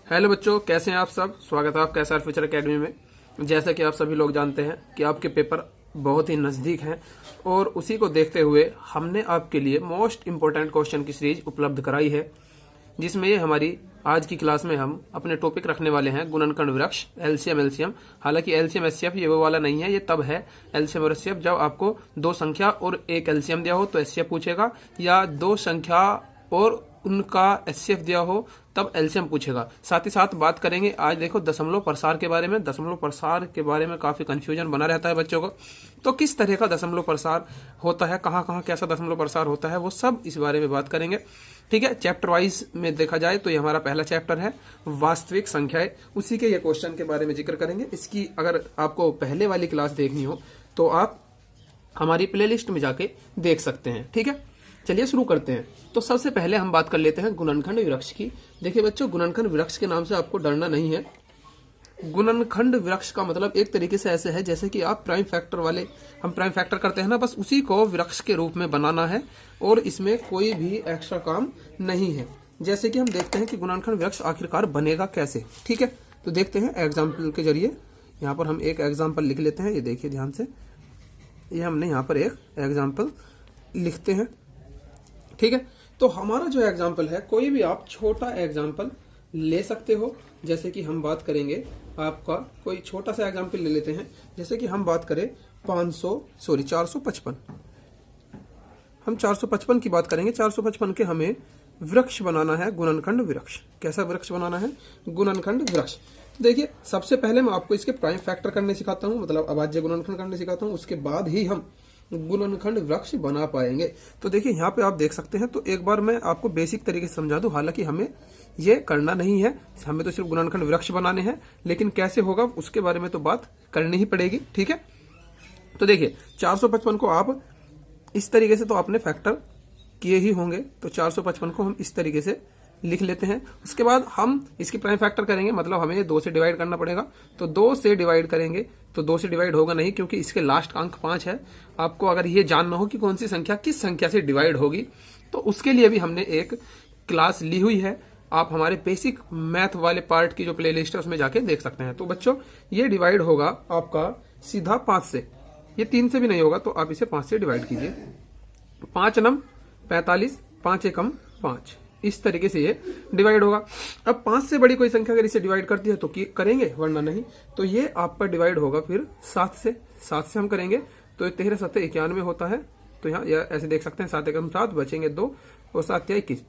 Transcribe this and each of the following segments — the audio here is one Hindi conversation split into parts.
हेलो बच्चों, कैसे हैं आप सब। स्वागत है आपका एसआर फ्यूचर एकेडमी में। जैसा कि आप सभी लोग जानते हैं कि आपके पेपर बहुत ही नज़दीक हैं और उसी को देखते हुए हमने आपके लिए मोस्ट इम्पोर्टेंट क्वेश्चन की सीरीज उपलब्ध कराई है, जिसमें ये हमारी आज की क्लास में हम अपने टॉपिक रखने वाले हैं गुणनखंड वृक्ष, एलसीएम। हालांकि एलसीएम एचसीएफ ये वो वाला नहीं है, ये तब है एलसीएम और एचसीएफ जब आपको दो संख्या और एक एलसीएम दिया हो तो एचसीएफ पूछेगा, या दो संख्या और उनका एचसीएफ दिया हो तब एलसीएम पूछेगा। साथ ही साथ बात करेंगे आज देखो दशमलव प्रसार के बारे में। दशमलव प्रसार के बारे में काफी कंफ्यूजन बना रहता है बच्चों को, तो किस तरह का दशमलव प्रसार होता है, कहाँ कहाँ कैसा दशमलव प्रसार होता है, वो सब इस बारे में बात करेंगे। ठीक है, चैप्टर वाइज में देखा जाए तो ये हमारा पहला चैप्टर है वास्तविक संख्याएं, उसी के ये क्वेश्चन के बारे में जिक्र करेंगे। इसकी अगर आपको पहले वाली क्लास देखनी हो तो आप हमारी प्लेलिस्ट में जाके देख सकते हैं। ठीक है, चलिए शुरू करते हैं। तो सबसे पहले हम बात कर लेते हैं गुणनखंड वृक्ष की। देखिए बच्चों, गुणनखंड वृक्ष के नाम से आपको डरना नहीं है। गुणनखंड वृक्ष का मतलब एक तरीके से ऐसे है जैसे कि आप प्राइम फैक्टर वाले, हम प्राइम फैक्टर करते हैं ना, बस उसी को वृक्ष के रूप में बनाना है और इसमें कोई भी एक्स्ट्रा काम नहीं है। जैसे कि हम देखते हैं कि गुणनखंड वृक्ष आखिरकार बनेगा कैसे। ठीक है, तो देखते हैं एग्जाम्पल के जरिए। यहाँ पर हम एक एग्जाम्पल लिख लेते हैं, ये देखिए ध्यान से, ये हमने यहाँ पर एक एग्जाम्पल लिखते हैं। ठीक है, तो हमारा जो एग्जाम्पल है, कोई भी आप छोटा एग्जाम्पल ले सकते हो। जैसे कि हम बात करेंगे, आपका कोई छोटा सा एग्जाम्पल ले लेते हैं। जैसे कि हम बात करें 455, हम 455 की बात करेंगे। 455 के हमें वृक्ष बनाना है, गुणनखंड वृक्ष। कैसा वृक्ष बनाना है? गुणनखंड वृक्ष। देखिए, सबसे पहले मैं आपको इसके प्राइम फैक्टर करने सिखाता हूँ, मतलब अभाज्य गुणनखंड करने सिखाता हूँ, उसके बाद ही हम गुणनखंड वृक्ष बना पाएंगे। तो देखिए यहाँ पे आप देख सकते हैं। तो एक बार मैं आपको बेसिक तरीके से समझा दूं, हालांकि हमें ये करना नहीं है, हमें तो सिर्फ गुणनखंड वृक्ष बनाने हैं, लेकिन कैसे होगा उसके बारे में तो बात करनी ही पड़ेगी। ठीक है, तो देखिए 455 को आप इस तरीके से तो आपने फैक्टर किए ही होंगे, तो 455 को हम इस तरीके से लिख लेते हैं। उसके बाद हम इसकी प्राइम फैक्टर करेंगे, मतलब हमें 2 से डिवाइड करना पड़ेगा। तो 2 से डिवाइड करेंगे तो 2 से डिवाइड होगा नहीं, क्योंकि इसके लास्ट का अंक 5 है। आपको अगर ये जानना हो कि कौन सी संख्या किस संख्या से डिवाइड होगी, तो उसके लिए भी हमने एक क्लास ली हुई है। आप हमारे बेसिक मैथ वाले पार्ट की जो प्लेलिस्ट है उसमें जाके देख सकते हैं। तो बच्चों, ये डिवाइड होगा आपका सीधा 5 से, ये 3 से भी नहीं होगा, तो आप इसे 5 से डिवाइड कीजिए। 5 नम 45, 5 एकम 5, इस तरीके से ये डिवाइड होगा। अब 5 से बड़ी कोई संख्या अगर इसे डिवाइड करती है तो करेंगे, वरना नहीं। तो ये आप पर डिवाइड होगा फिर 7 से हम करेंगे, तो 13 7 91 होता है। तो यहाँ ऐसे देख सकते हैं, 7 एकम 7, बचेंगे 2 और 7 या 21।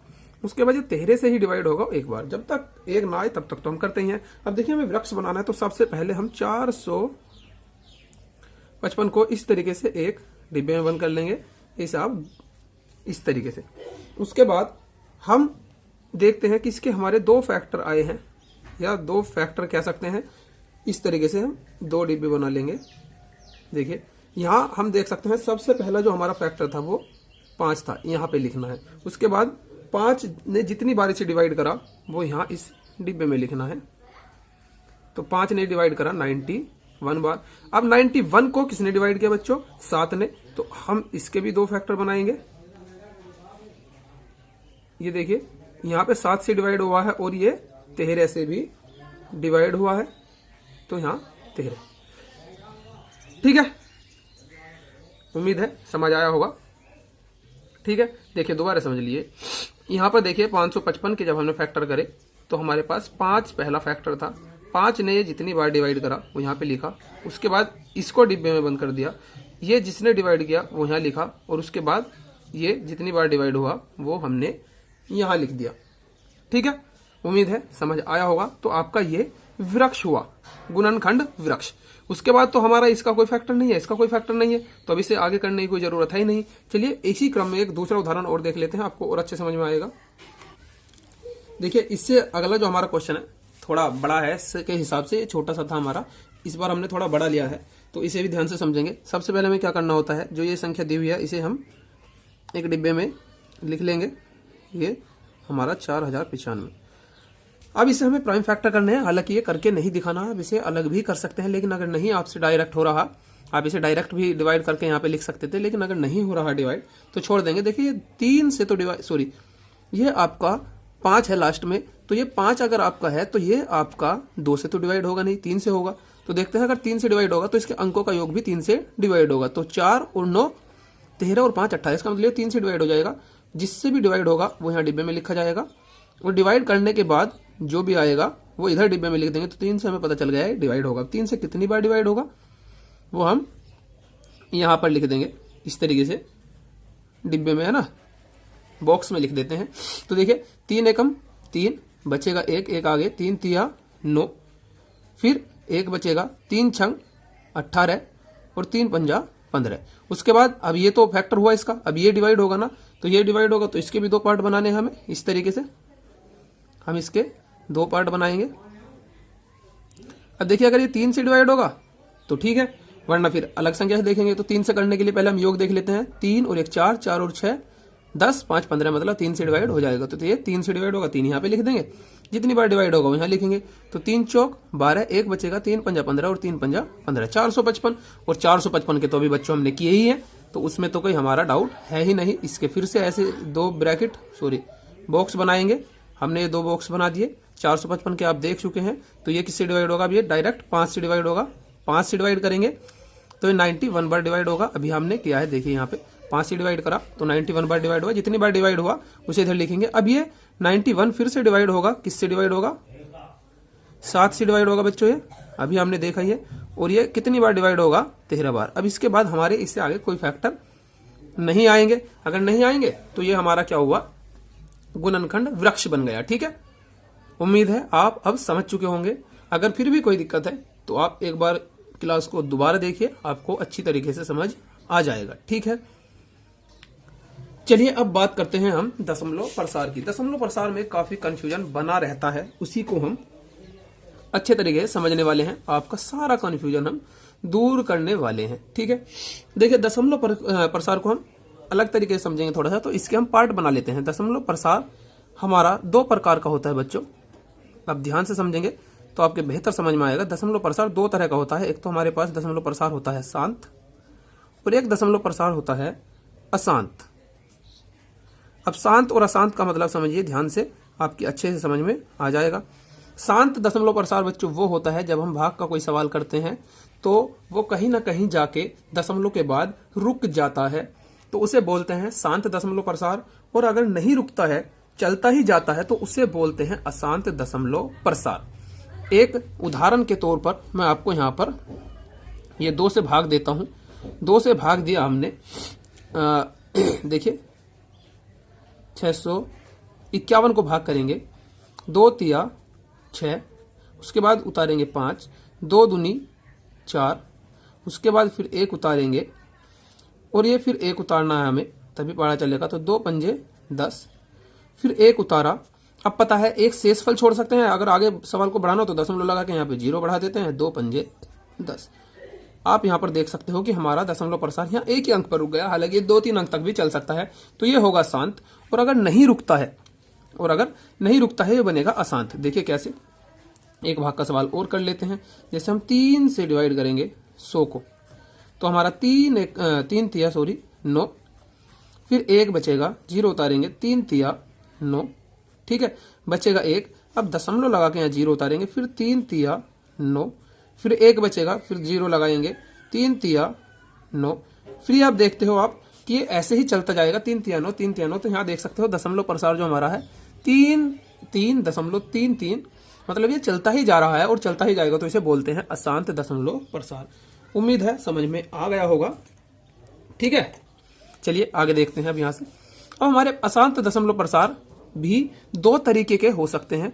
उसके बाद ये 13 से ही डिवाइड होगा एक बार, जब तक 1 ना आए तब तक तो हम करते ही हैं। अब देखिए हमें वृक्ष बनाना है, तो सबसे पहले हम 455 को इस तरीके से एक डिब्बे में बंद कर लेंगे, इसे आप इस तरीके से। उसके बाद हम देखते हैं कि इसके हमारे 2 फैक्टर आए हैं, या 2 फैक्टर कह सकते हैं। इस तरीके से हम 2 डिब्बे बना लेंगे। देखिए यहां हम देख सकते हैं, सबसे पहला जो हमारा फैक्टर था वो 5 था, यहां पे लिखना है। उसके बाद 5 ने जितनी बार इसे डिवाइड करा वो यहां इस डिब्बे में लिखना है। तो 5 ने डिवाइड करा 91 बार। अब 91 को किसने डिवाइड किया बच्चों? 7 ने। तो हम इसके भी 2 फैक्टर बनाएंगे। ये देखिए यहाँ पे 7 से डिवाइड हुआ है और ये 13 से भी डिवाइड हुआ है, तो यहाँ 13। ठीक है, उम्मीद है समझ आया होगा। ठीक है, देखिए दोबारा समझ लिए। यहाँ पर देखिए 555 के जब हमने फैक्टर करे तो हमारे पास 5 पहला फैक्टर था। 5 ने जितनी बार डिवाइड करा वो यहाँ पे लिखा। उसके बाद इसको डिब्बे में बंद कर दिया, ये जिसने डिवाइड किया वो यहाँ लिखा, और उसके बाद ये जितनी बार डिवाइड हुआ वो हमने यहां लिख दिया। ठीक है, उम्मीद है समझ आया होगा। तो आपका ये वृक्ष हुआ, गुणनखंड वृक्ष। उसके बाद तो हमारा इसका कोई फैक्टर नहीं है, इसका कोई फैक्टर नहीं है, तो अब इसे आगे करने की कोई जरूरत है ही नहीं। चलिए इसी क्रम में एक दूसरा उदाहरण और देख लेते हैं, आपको और अच्छे समझ में आएगा। देखिए इससे अगला जो हमारा क्वेश्चन है थोड़ा बड़ा है, इसके हिसाब से छोटा सा था हमारा, इस बार हमने थोड़ा बड़ा लिया है, तो इसे भी ध्यान से समझेंगे। सबसे पहले हमें क्या करना होता है, जो ये संख्या दी हुई है इसे हम एक डिब्बे में लिख लेंगे। ये हमारा 4095। अब इसे हमें प्राइम फैक्टर करने हैं, हालांकि ये करके नहीं दिखाना है, अब इसे अलग भी कर सकते हैं, लेकिन अगर नहीं आपसे डायरेक्ट हो रहा, आप इसे डायरेक्ट भी डिवाइड करके यहाँ पे लिख सकते थे, लेकिन अगर नहीं हो रहा डिवाइड तो छोड़ देंगे। देखिए 3 से तो डिवाइड, सॉरी ये आपका 5 है लास्ट में, तो ये 5 अगर आपका है तो ये आपका 2 से तो डिवाइड होगा नहीं, 3 से होगा। तो देखते हैं अगर 3 से डिवाइड होगा तो इसके अंकों का योग भी 3 से डिवाइड होगा। तो 4 और 9 13 और 5 28 का मतलब 3 से डिवाइड हो जाएगा। जिससे भी डिवाइड होगा वो यहाँ डिब्बे में लिखा जाएगा और डिवाइड करने के बाद जो भी आएगा वो इधर डिब्बे में लिख देंगे। तो 3 से हमें पता चल गया है डिवाइड होगा। 3 से कितनी बार डिवाइड होगा वो हम यहाँ पर लिख देंगे इस तरीके से डिब्बे में, है ना, बॉक्स में लिख देते हैं। तो देखिए 3 एकम 3 बचेगा 1, 1 आगे 3 तिया 9, फिर 1 बचेगा 3 छंग 18 और 3 पंजा 15। उसके बाद अब ये तो फैक्टर हुआ इसका, अब ये डिवाइड होगा ना, तो ये डिवाइड होगा तो इसके भी 2 पार्ट बनाने हैं हमें। इस तरीके से हम इसके 2 पार्ट बनाएंगे। अब देखिए अगर ये 3 से डिवाइड होगा तो ठीक है, वरना फिर अलग संख्या से देखेंगे। तो 3 से करने के लिए पहले हम योग देख लेते हैं। 3 और 1 4, 4 और 6 10, 5 15 मतलब 3 से डिवाइड हो जाएगा। तो ये 3 से डिवाइड होगा, 3 यहाँ पे लिख देंगे। जितनी बार डिवाइड होगा यहाँ लिखेंगे। तो 3 चौक 12, 1 बचेगा 3 पंजा 15 और 3 पंजा 15, 455। और 455 के तो अभी बच्चों हमने किए ही है, तो उसमें तो कोई हमारा डाउट है ही नहीं। इसके फिर से ऐसे 2 ब्रैकेट बॉक्स बनाएंगे। हमने ये 2 बॉक्स बना दिए। 455 के आप देख चुके हैं। तो ये किससे डिवाइड होगा? अब ये डायरेक्ट 5 से डिवाइड होगा। 5 से डिवाइड करेंगे तो ये 91 बार डिवाइड होगा। अभी हमने किया है, देखिए यहाँ पे 5 से डिवाइड करा तो 91 बार डिवाइड हुआ। जितनी बार डिवाइड हुआ उसे इधर लिखेंगे। अब ये 91 फिर से डिवाइड होगा, किससे डिवाइड होगा? 7 से डिवाइड होगा बच्चों, ये अभी हमने देखा ही है। और ये कितनी बार डिवाइड होगा? 13 बार। अब इसके बाद हमारे इससे आगे कोई फैक्टर नहीं आएंगे। अगर नहीं आएंगे तो ये हमारा क्या हुआ? गुणनखंड वृक्ष बन गया। ठीक है, उम्मीद है आप अब समझ चुके होंगे। अगर फिर भी कोई दिक्कत है तो आप एक बार क्लास को दोबारा देखिए, आपको अच्छी तरीके से समझ आ जाएगा। ठीक है, चलिए अब बात करते हैं हम दशमलव प्रसार की। दशमलव प्रसार में काफी कंफ्यूजन बना रहता है, उसी को हम अच्छे तरीके से समझने वाले हैं। आपका सारा कंफ्यूजन हम दूर करने वाले हैं। ठीक है, देखिए दशमलव प्रसार को हम अलग तरीके से समझेंगे थोड़ा सा, तो इसके हम पार्ट बना लेते हैं। दशमलव प्रसार हमारा 2 प्रकार का होता है बच्चों। आप ध्यान से समझेंगे तो आपके बेहतर समझ में आएगा। दशमलव प्रसार 2 तरह का होता है। एक तो हमारे पास दशमलव प्रसार होता है शांत और एक दशमलव प्रसार होता है अशांत। अब शांत और अशांत का मतलब समझिए ध्यान से, आपकी अच्छे से समझ में आ जाएगा। शांत दशमलव प्रसार बच्चों वो होता है जब हम भाग का कोई सवाल करते हैं तो वो कहीं ना कहीं जाके दशमलव के बाद रुक जाता है, तो उसे बोलते हैं शांत दशमलव प्रसार। और अगर नहीं रुकता है, चलता ही जाता है, तो उसे बोलते हैं अशांत दशमलव प्रसार। एक उदाहरण के तौर पर मैं आपको यहाँ पर ये 2 से भाग देता हूं। 2 से भाग दिया हमने, देखिए 651 को भाग करेंगे 2 तिया 6, उसके बाद उतारेंगे 5, 2 दूनी 4, उसके बाद फिर 1 उतारेंगे और ये फिर 1 उतारना है हमें, तभी पता चलेगा। तो 2 पंजे 10, फिर 1 उतारा। अब पता है एक शेषफल छोड़ सकते हैं। अगर आगे सवाल को बढ़ाना हो तो दशमलव लगा के यहाँ पे 0 बढ़ा देते हैं। 2 पंजे 10। आप यहाँ पर देख सकते हो कि हमारा दशमलव प्रसार यहाँ एक ही अंक पर रुक गया, हालांकि 2-3 अंक तक भी चल सकता है। तो ये होगा शांत। और अगर नहीं रुकता है ये बनेगा अशांत। देखिए कैसे, एक भाग का सवाल और कर लेते हैं। जैसे हम 3 से डिवाइड करेंगे 100 को, तो हमारा 3 तिया 9, फिर 1 बचेगा, 0 उतारेंगे, 3 तिया 9, ठीक है, बचेगा 1। अब दशमलव लगा के यहाँ 0 उतारेंगे, फिर 3 तिया 9, फिर 1 बचेगा, फिर 0 लगाएंगे, 3 तिया 9। फिर आप देखते हो आप कि ये ऐसे ही चलता जाएगा, 3 तिया 9, 3 तिया 9। तो यहाँ देख सकते हो दशमलव प्रसार जो हमारा है 3.33, मतलब ये चलता ही जा रहा है और चलता ही जाएगा। तो इसे बोलते हैं अशांत दशमलव प्रसार। उम्मीद है समझ में आ गया होगा। ठीक है, चलिए आगे देखते हैं अब यहाँ से। अब हमारे अशांत दशमलव प्रसार भी 2 तरीके के हो सकते हैं।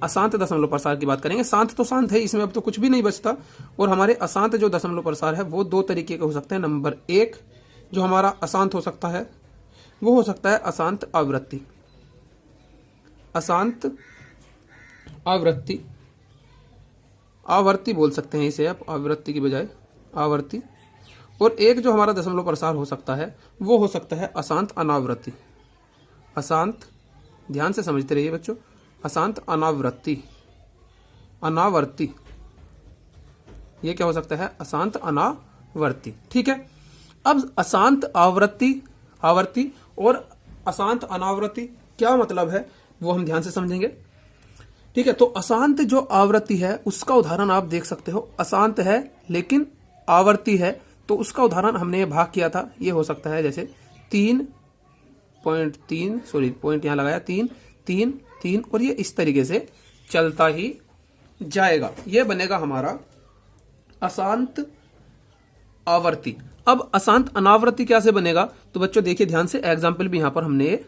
अशांत दशमलव प्रसार की बात करेंगे। शांत तो शांत है, इसमें अब तो कुछ भी नहीं बचता। और हमारे अशांत जो दशमलव प्रसार है वो 2 तरीके के हो सकते हैं। नंबर 1 जो हमारा अशांत हो सकता है वो हो सकता है अशांत आवृत्ति। अशांत आवृत्ति, आवर्ती बोल सकते हैं इसे आप, आवृत्ति की बजाय आवर्ती। और एक जो हमारा दशमलव प्रसार हो सकता है वो हो सकता है अशांत अनावृत्ति। अशांत, ध्यान से समझते रहिए बच्चों, अशांत अनावृत्ति, अनावर्ती, ये क्या हो सकता है? अशांत अनावर्ती। ठीक है, अब अशांत आवृत्ति, आवर्ती और अशांत अनावृत्ति क्या मतलब है वो हम ध्यान से समझेंगे। ठीक है, तो अशांत जो आवृत्ति है उसका उदाहरण आप देख सकते हो। अशांत है लेकिन आवर्ती है, तो उसका उदाहरण हमने ये भाग किया था। ये हो सकता है जैसे 3.3 सॉरी पॉइंट यहां लगाया 3 3 3 और ये इस तरीके से चलता ही जाएगा। ये बनेगा हमारा अशांत आवर्ती। अब अशांत अनावर्ती कैसे बनेगा, तो बच्चों देखिए ध्यान से, एग्जाम्पल भी यहां पर हमने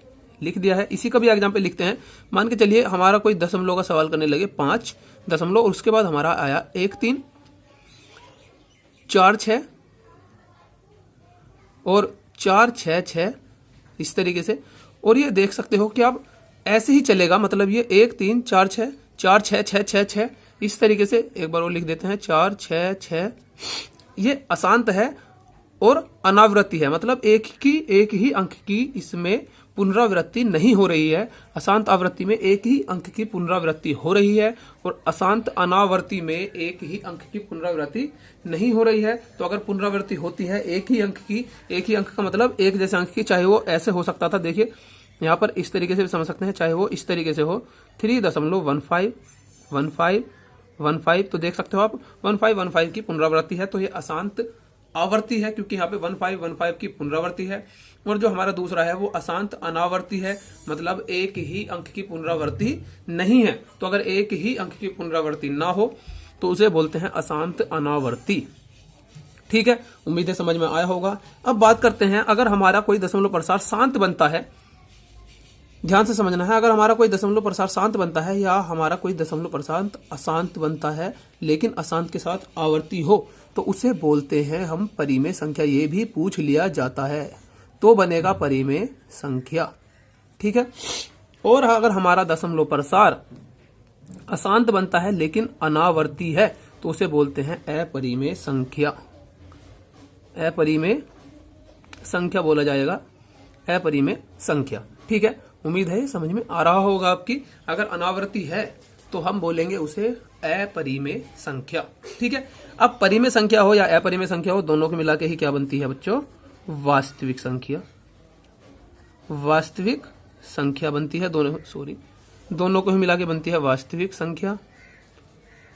लिख दिया है। इसी का भी एग्जाम्पल लिखते हैं। मान के चलिए हमारा कोई दशमलव का सवाल करने लगे, 5 दशमलव और उसके बाद हमारा आया 1 3 4 6 और 4 6 6 इस तरीके से। और ये देख सकते हो कि आप ऐसे ही चलेगा, मतलब ये 1 3 4 6 4 6 6 6 6 इस तरीके से। एक बार और लिख देते हैं 4 6 6। ये अशांत है और अनावृत्ति है, मतलब एक ही अंक की इसमें पुनरावृत्ति नहीं हो रही है। अशांत आवृत्ति में एक ही अंक की पुनरावृत्ति हो रही है और अशांत अनावर्ती में एक ही अंक की पुनरावृत्ति नहीं हो रही है। तो अगर पुनरावृत्ति होती है एक ही अंक की, एक ही अंक का मतलब एक जैसे अंक की, चाहे वो ऐसे हो सकता था, देखिए यहाँ पर इस तरीके से भी समझ सकते हैं, चाहे वो इस तरीके से हो 3.151515, तो देख सकते हो आप 1515 की पुनरावृत्ति है, तो ये अशांत आवर्ती है क्योंकि यहाँ पे 1515 की पुनरावृत्ति है। और जो हमारा दूसरा है वो अशांत अनावर्ती है, मतलब एक ही अंक की पुनरावृत्ति नहीं है। तो अगर एक ही अंक की पुनरावृत्ति ना हो तो उसे बोलते हैं अशांत अनावर्ती। ठीक है, उम्मीद है समझ में आया होगा। अब बात करते हैं, अगर हमारा कोई दशमलव प्रसार शांत बनता है, ध्यान से समझना है, अगर हमारा कोई दशमलव प्रसार शांत बनता है या हमारा कोई दशमलव प्रसार अशांत बनता है लेकिन अशांत के साथ आवर्ती हो, तो उसे बोलते हैं हम परिमेय संख्या। ये भी पूछ लिया जाता है, तो बनेगा परिमेय संख्या। ठीक है, और अगर हमारा दशमलव प्रसार अशांत बनता है लेकिन अनावर्ती है, तो उसे बोलते हैं अपरिमेय संख्या। अपरिमेय संख्या बोला जाएगा, अपरिमेय संख्या। ठीक है, उम्मीद है समझ में आ रहा होगा आपकी। अगर अनावर्ती है तो हम बोलेंगे उसे अपरिमेय संख्या। ठीक है, अब परिमेय संख्या हो या अपरिमेय संख्या हो, दोनों को मिला के ही क्या बनती है बच्चों, वास्तविक संख्या। वास्तविक संख्या बनती है, दोनों को ही मिला के बनती है वास्तविक संख्या।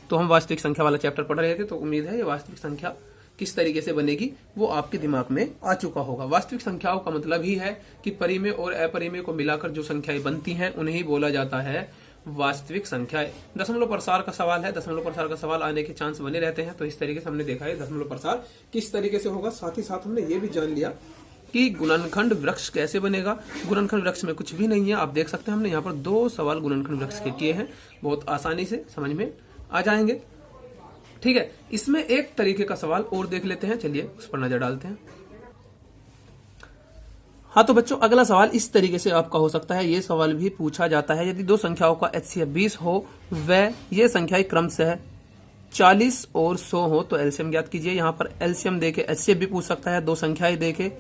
तो हम वास्तविक संख्या वाला चैप्टर पढ़ रहे थे, तो उम्मीद है ये वास्तविक संख्या किस तरीके से बनेगी वो आपके दिमाग में आ चुका होगा। वास्तविक संख्याओं का मतलब ही है कि परिमेय और अपरिमेय को मिलाकर जो संख्याएं बनती हैं उन्हें ही बोला जाता है वास्तविक संख्याएं। दशमलव प्रसार का सवाल है, दशमलव प्रसार का सवाल आने के चांस बने रहते हैं, तो इस तरीके से हमने देखा है दशमलव प्रसार किस तरीके से होगा। साथ ही साथ हमने ये भी जान लिया कि गुणनखंड वृक्ष कैसे बनेगा। गुणनखंड वृक्ष में कुछ भी नहीं है, आप देख सकते हैं हमने यहाँ पर 2 सवाल गुणनखंड वृक्ष के किए हैं, बहुत आसानी से समझ में आ जाएंगे। ठीक है, इसमें एक तरीके का सवाल और देख लेते हैं, चलिए उस पर नजर डालते हैं। हाँ तो बच्चों, अगला सवाल इस तरीके से आपका हो सकता है। ये सवाल भी पूछा जाता है, यदि 2 संख्याओं का HCF 20 हो व ये संख्याएं क्रमशः 40 और 100 हो तो एलसीएम ज्ञात कीजिए। यहाँ पर एलसीएम देके HCF भी पूछ सकता है, 2 संख्याएं देके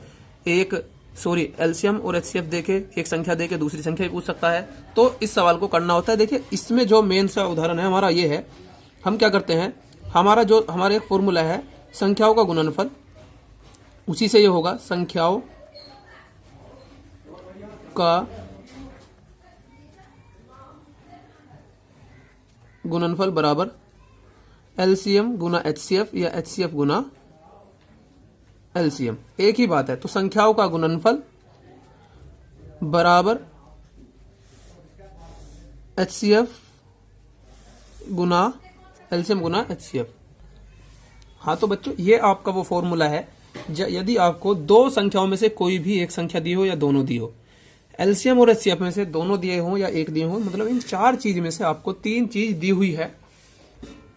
एलसीएम और HCF देके एक संख्या देके दूसरी संख्या भी पूछ सकता है। तो इस सवाल को करना होता है। देखिए इसमें जो मेन सा उदाहरण है हमारा ये है, हम क्या करते हैं, हमारा एक फॉर्मूला है संख्याओं का गुणनफल, उसी से ये होगा संख्याओं का गुणनफल बराबर एलसीएम गुना HCF या HCF गुना एलसीएम, एक ही बात है। तो संख्याओं का गुणनफल बराबर HCF गुना एलसीएम गुना HCF। हाँ तो बच्चों, ये आपका वो फॉर्मूला है यदि आपको 2 संख्याओं में से कोई भी एक संख्या दी हो या दोनों दी हो, एलसीएम और HCF में से दोनों दिए हों या एक दिए हों, मतलब इन 4 चीज में से आपको 3 चीज दी हुई है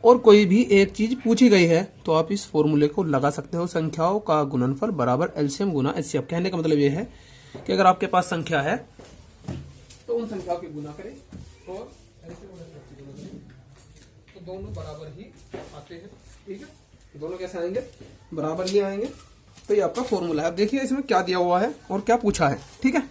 और कोई भी एक चीज पूछी गई है, तो आप इस फॉर्मूले को लगा सकते हो, संख्याओं का गुणनफल बराबर एलसीएम गुना HCF। कहने का मतलब ये है कि अगर आपके पास संख्या है तो उन संख्याओं की गुना करें और तो दोनों बराबर ही आते हैं। ठीक है, दोनों कैसे आएंगे, बराबर ही आएंगे। तो ये आपका फॉर्मूला है। अब देखिए इसमें क्या दिया हुआ है और क्या पूछा है। ठीक है,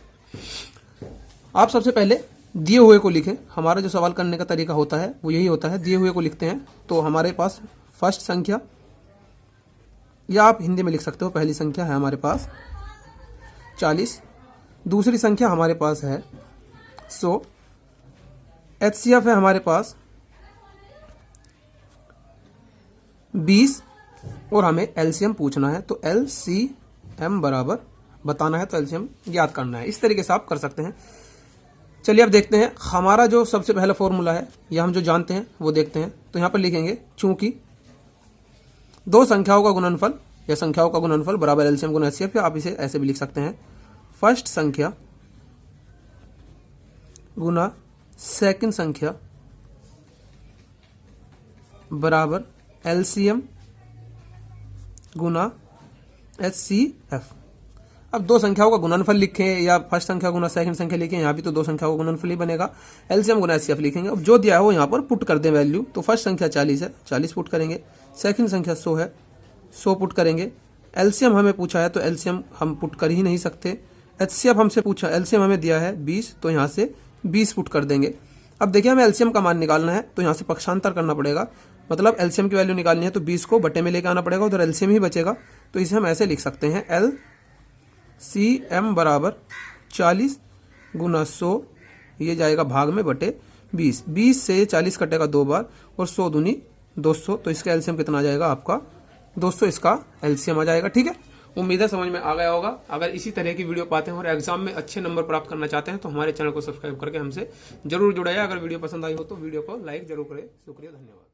आप सबसे पहले दिए हुए को लिखें। हमारा जो सवाल करने का तरीका होता है वो यही होता है, दिए हुए को लिखते हैं। तो हमारे पास फर्स्ट संख्या, या आप हिंदी में लिख सकते हो, पहली संख्या है हमारे पास 40, दूसरी संख्या हमारे पास है 100, HCF है हमारे पास 20 और हमें LCM पूछना है, तो LCM बराबर बताना है, तो LCM याद करना है। इस तरीके से आप कर सकते हैं। चलिए अब देखते हैं हमारा जो सबसे पहला फॉर्मूला है या हम जो जानते हैं वो देखते हैं। तो यहां पर लिखेंगे चूंकि दो संख्याओं का गुणनफल या संख्याओं का गुणनफल बराबर LCM गुना HCF, या आप इसे ऐसे भी लिख सकते हैं फर्स्ट संख्या गुना सेकंड संख्या बराबर LCM गुना HCF। अब दो संख्याओं का गुणनफल लिखें या फर्स्ट संख्या गुना सेकंड संख्या लिखें, यहाँ भी तो दो संख्याओं का गुणनफल ही बनेगा। LCM गुना HCF लिखेंगे। अब जो दिया है वो यहाँ पर पुट कर दें वैल्यू। तो फर्स्ट संख्या 40 है, 40 पुट करेंगे। सेकंड संख्या 100 है, 100 पुट करेंगे। LCM हमें पूछा है तो LCM हम पुट कर ही नहीं सकते। HCF हमसे पूछा, LCM हमें दिया है 20, तो यहाँ से 20 पुट कर देंगे। अब देखिए हमें LCM का मान निकालना है, तो यहाँ से पक्षांतर करना पड़ेगा, मतलब LCM की वैल्यू निकालनी है तो 20 को बटे में लेकर आना पड़ेगा, उधर LCM ही बचेगा। तो इसे हम ऐसे लिख सकते हैं LCM बराबर 40 गुना 100, ये जाएगा भाग में बटे 20। 20 से 40 कटेगा 2 बार और 100 दूनी 200, तो इसका LCM कितना आ जाएगा आपका 200, इसका LCM आ जाएगा। ठीक है, उम्मीद है समझ में आ गया होगा। अगर इसी तरह की वीडियो पाते हैं और एग्जाम में अच्छे नंबर प्राप्त करना चाहते हैं तो हमारे चैनल को सब्सक्राइब करके हमसे जरूर जुड़ाइए। अगर वीडियो पसंद आई हो तो वीडियो को लाइक जरूर करें। शुक्रिया, धन्यवाद।